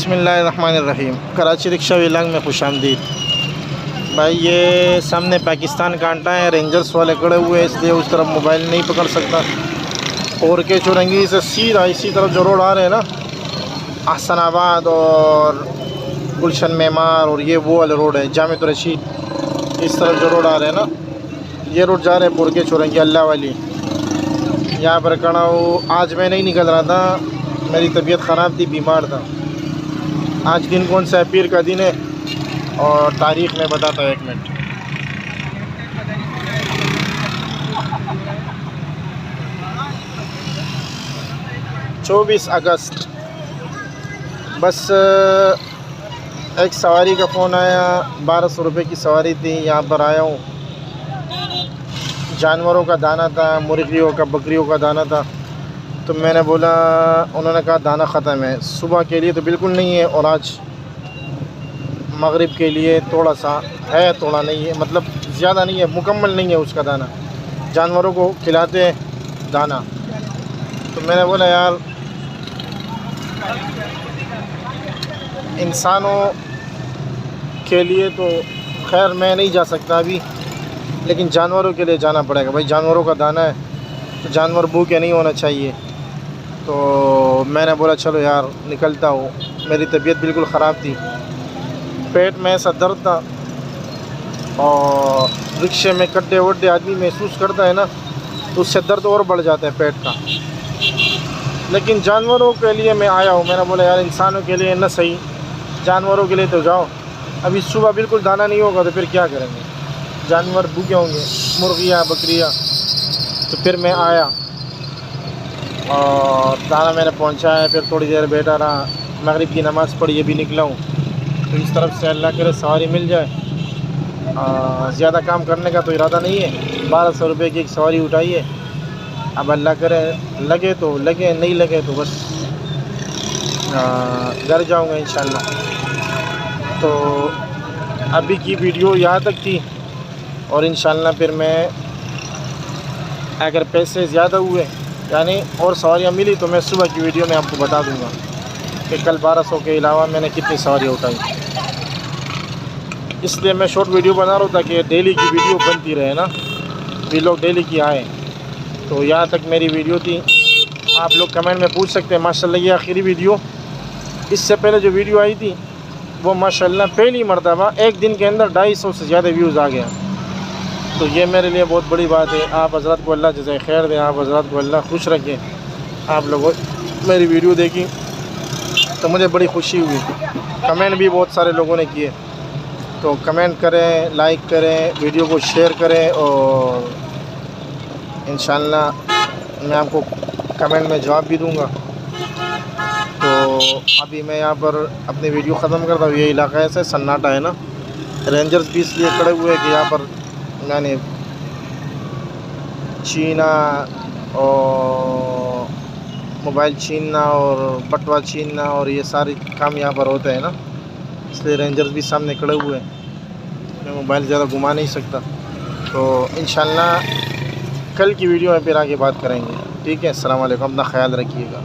बिस्मिल्लाहिर्रहमानिर्रहीम। Karachi rickshaw vlog में खुश आमदीद। भाई ये सामने पाकिस्तान का आटा है, रेंजर्स वाले खड़े हुए हैं, इसलिए उस तरफ मोबाइल नहीं पकड़ सकता। और के चौरंगी से सीधा इसी तरफ जो रोड आ रहे हैं ना, अहसनाबाद और गुलशन मेमार और ये वो वाले रोड है, जामे तो रशीद, इस तरफ जो रोड आ रहे हैं ना, ये रोड जा रहे हैं पुर के चौरंगी अल्लाह वाली। यहाँ पर खड़ा हूँ। आज मैं नहीं निकल रहा था, मेरी तबीयत ख़राब थी, बीमार था। आज दिन कौन सा है? पीर का दिन है और तारीख़ में बताता हूँ, 1 मिनट। चौबीस अगस्त। बस एक सवारी का फ़ोन आया, 1200 रुपये की सवारी थी। यहाँ पर आया हूँ, जानवरों का दाना था, मुर्गियों का, बकरियों का दाना था। तो मैंने बोला, उन्होंने कहा दाना ख़त्म है। सुबह के लिए तो बिल्कुल नहीं है, और आज मगरिब के लिए थोड़ा सा है, थोड़ा नहीं है, मतलब ज़्यादा नहीं है, मुकम्मल नहीं है उसका दाना। जानवरों को खिलाते हैं दाना। तो मैंने बोला यार, इंसानों के लिए तो खैर मैं नहीं जा सकता अभी, लेकिन जानवरों के लिए जाना पड़ेगा। भाई जानवरों का दाना है तो जानवर भूखे नहीं होना चाहिए। तो मैंने बोला चलो यार निकलता हूँ। मेरी तबीयत बिल्कुल ख़राब थी, पेट में ऐसा दर्द था, और रिक्शे में गड्ढे वड्ढे आदमी महसूस करता है ना, तो उससे दर्द और बढ़ जाता है पेट का। लेकिन जानवरों के लिए मैं आया हूँ। मैंने बोला यार इंसानों के लिए ना सही, जानवरों के लिए तो जाओ। अभी सुबह बिल्कुल दाना नहीं होगा तो फिर क्या करेंगे? जानवर भूखे होंगे, मुर्गियाँ, बकरियाँ। तो फिर मैं आया और दाना मैंने पहुंचाया। फिर थोड़ी देर बैठा रहा, मगरिब की नमाज़ पढ़ी, ये भी निकला हूँ। तो इस तरफ से अल्लाह करे सवारी मिल जाए। ज़्यादा काम करने का तो इरादा नहीं है। 1200 रुपये की एक सवारी उठाई है। अब अल्लाह करे लगे तो लगे, नहीं लगे तो बस घर जाऊँगा इंशाल्लाह। तो अभी की वीडियो यहाँ तक थी, और इंशाल्लाह फिर मैं अगर पैसे ज़्यादा हुए यानी और सवारियाँ मिली तो मैं सुबह की वीडियो में आपको बता दूंगा कि कल 1200 के अलावा मैंने कितनी सवारी उठाई। इसलिए मैं शॉर्ट वीडियो बना रहा हूँ ताकि डेली की वीडियो बनती रहे ना, भी लोग डेली की आए। तो यहाँ तक मेरी वीडियो थी। आप लोग कमेंट में पूछ सकते हैं। माशाल्लाह ये आखिरी वीडियो। इससे पहले जो वीडियो आई थी वो माशाल्लाह पहली मरतबा एक दिन के अंदर 250 से ज़्यादा व्यूज़ आ गया। तो ये मेरे लिए बहुत बड़ी बात है। आप हज़रत को अल्लाह जज़ाए खैर दे, आप हज़रत को अल्लाह खुश रखे। आप लोगों मेरी वीडियो देखी तो मुझे बड़ी खुशी हुई। कमेंट भी बहुत सारे लोगों ने किए। तो कमेंट करें, लाइक करें, वीडियो को शेयर करें, और इंशाल्लाह मैं आपको कमेंट में जवाब भी दूंगा। तो अभी मैं यहाँ पर अपनी वीडियो ख़त्म करता हूँ। ये इलाका ऐसे सन्नाटा है ना, रेंजर्स भी इसलिए खड़े हुए हैं कि यहाँ पर यानी छीना और मोबाइल छीनना और बटवा छीनना और ये सारे काम यहाँ पर होते हैं ना, इसलिए रेंजर्स भी सामने खड़े हुए हैं। मैं मोबाइल ज़्यादा घुमा नहीं सकता। तो इंशाल्लाह कल की वीडियो में फिर आगे बात करेंगे। ठीक है, अस्सलाम वालेकुम, अपना ख्याल रखिएगा।